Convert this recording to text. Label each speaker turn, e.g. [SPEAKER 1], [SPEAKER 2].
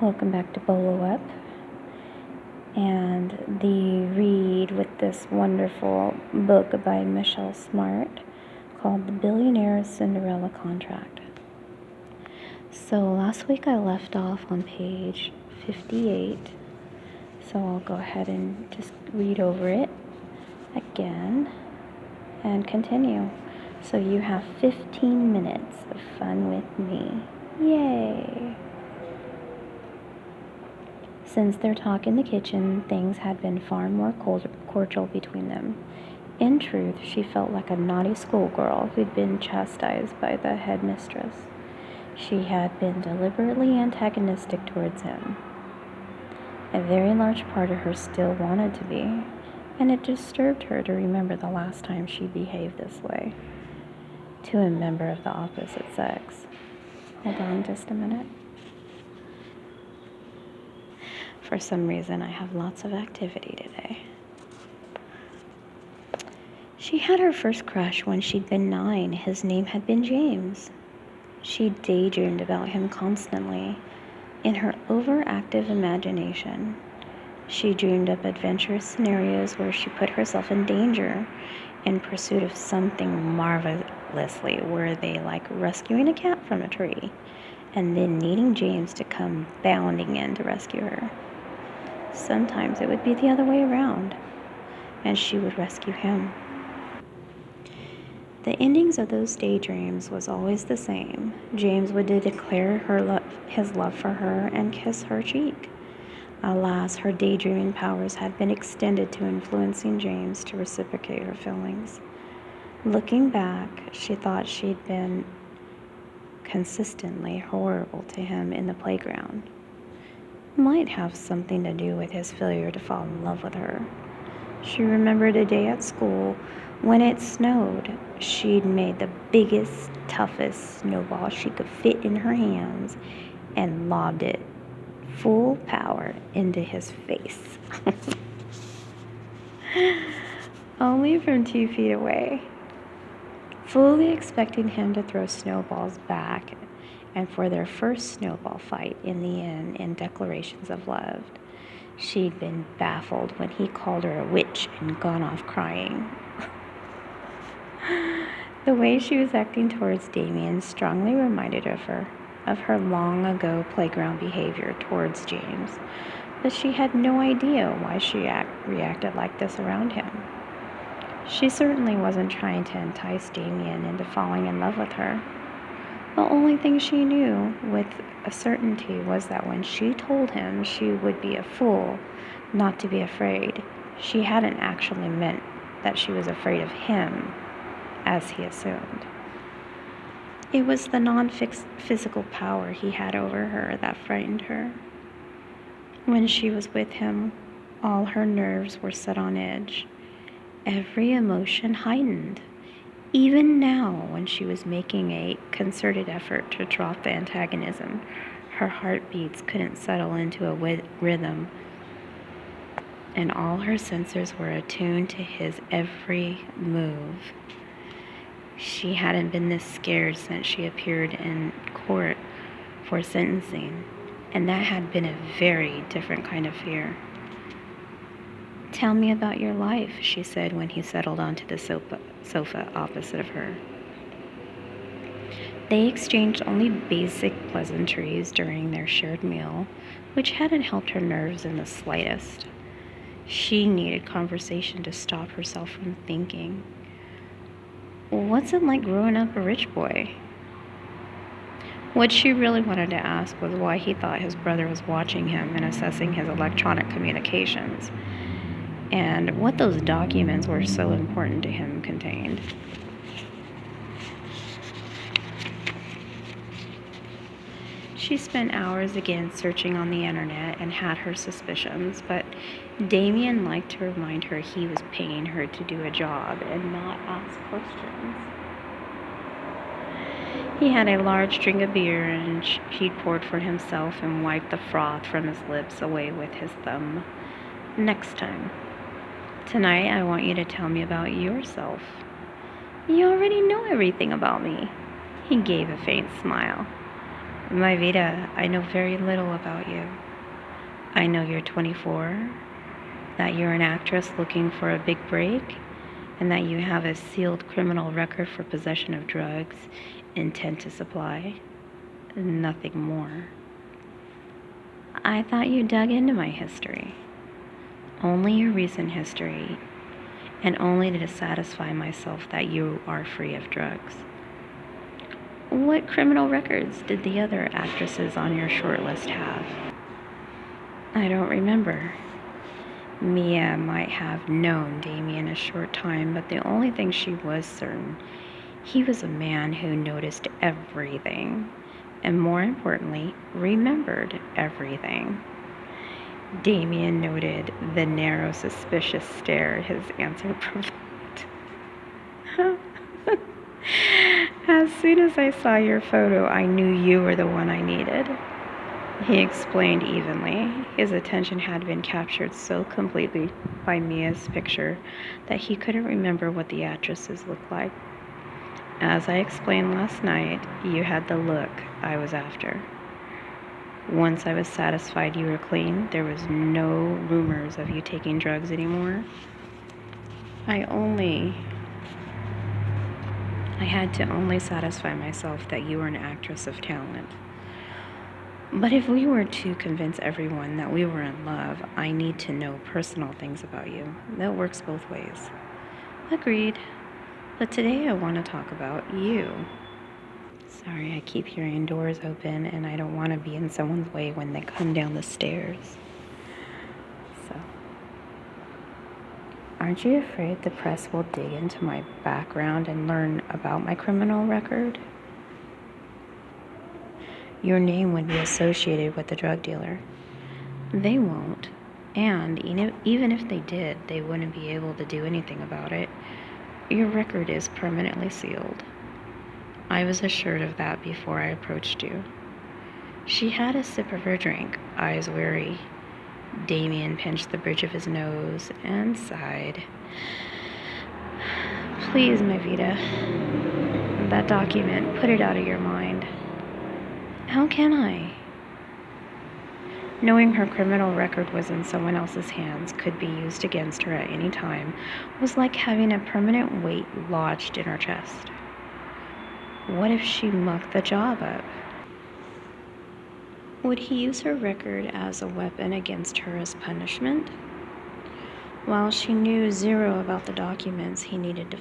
[SPEAKER 1] Welcome back to Bolo Up and the read with this wonderful book by Michelle Smart called The Billionaire Cinderella Contract. So last week I left off on page 58, so I'll go ahead and just read over it again and continue. So you have 15 minutes of fun with me. Yay! Since their talk in the kitchen, things had been far more cordial between them. In truth, she felt like a naughty schoolgirl who'd been chastised by the headmistress. She had been deliberately antagonistic towards him. A very large part of her still wanted to be, and it disturbed her to remember the last time she behaved this way to a member of the opposite sex. Hold on just a minute. For some reason, I have lots of activity today. She had her first crush when she'd been 9. His name had been James. She daydreamed about him constantly. In her overactive imagination, she dreamed up adventurous scenarios where she put herself in danger in pursuit of something marvelously worthy, like rescuing a cat from a tree and then needing James to come bounding in to rescue her. Sometimes it would be the other way around, and she would rescue him. The endings of those daydreams was always the same. James would declare his love for her and kiss her cheek. Alas, her daydreaming powers had been extended to influencing James to reciprocate her feelings. Looking back, she thought she'd been consistently horrible to him in the playground. Might have something to do with his failure to fall in love with her. She remembered a day at school when it snowed. She'd made the biggest, toughest snowball she could fit in her hands and lobbed it full power into his face. Only from 2 feet away, fully expecting him to throw snowballs back and for their first snowball fight in the inn in declarations of love. She'd been baffled when he called her a witch and gone off crying. The way she was acting towards Damien strongly reminded her of her long ago playground behavior towards James, but she had no idea why she reacted like this around him. She certainly wasn't trying to entice Damien into falling in love with her. The only thing she knew with a certainty was that when she told him she would be a fool not to be afraid, she hadn't actually meant that she was afraid of him, as he assumed. It was the non-physical power he had over her that frightened her. When she was with him, all her nerves were set on edge, every emotion heightened. Even now, when she was making a concerted effort to drop the antagonism, her heartbeats couldn't settle into a rhythm, and all her sensors were attuned to his every move. She hadn't been this scared since she appeared in court for sentencing, and that had been a very different kind of fear. "Tell me about your life," she said when he settled onto the sofa opposite of her. They exchanged only basic pleasantries during their shared meal, which hadn't helped her nerves in the slightest. She needed conversation to stop herself from thinking. What's it like growing up a rich boy? What she really wanted to ask was why he thought his brother was watching him and assessing his electronic communications, and what those documents were so important to him contained. She spent hours again searching on the internet and had her suspicions, but Damien liked to remind her he was paying her to do a job and not ask questions. He had a large drink of beer and he'd poured for himself and wiped the froth from his lips away with his thumb. "Next time. Tonight I want you to tell me about yourself." "You already know everything about me." He gave a faint smile. My Vida, I know very little about you. I know you're 24, that you're an actress looking for a big break, and that you have a sealed criminal record for possession of drugs, intent to supply, nothing more. I thought you dug into my history, only your recent history, and only to satisfy myself that you are free of drugs. What criminal records did the other actresses on your short list have? I don't remember. Mia might have known Damien a short time, but the only thing she was certain, he was a man who noticed everything, and more importantly, remembered everything. Damien noted the narrow, suspicious stare his answer provoked. As soon as I saw your photo, I knew you were the one I needed. He explained evenly. His attention had been captured so completely by Mia's picture that he couldn't remember what the actresses looked like. As I explained last night, you had the look I was after. Once I was satisfied you were clean, there was no rumors of you taking drugs anymore. I had to only satisfy myself that you were an actress of talent. But if we were to convince everyone that we were in love, I need to know personal things about you. That works both ways. Agreed. But today I want to talk about you. Sorry, I keep hearing doors open and I don't want to be in someone's way when they come down the stairs. So, aren't you afraid the press will dig into my background and learn about my criminal record? Your name would be associated with the drug dealer. They won't. And even if they did, they wouldn't be able to do anything about it. Your record is permanently sealed. I was assured of that before I approached you. She had a sip of her drink, eyes weary. Damien pinched the bridge of his nose and sighed. Please, my Vida, that document, put it out of your mind. How can I? Knowing her criminal record was in someone else's hands, could be used against her at any time, was like having a permanent weight lodged in her chest. What if she mucked the job up? Would he use her record as a weapon against her as punishment? While she knew zero about the documents he needed to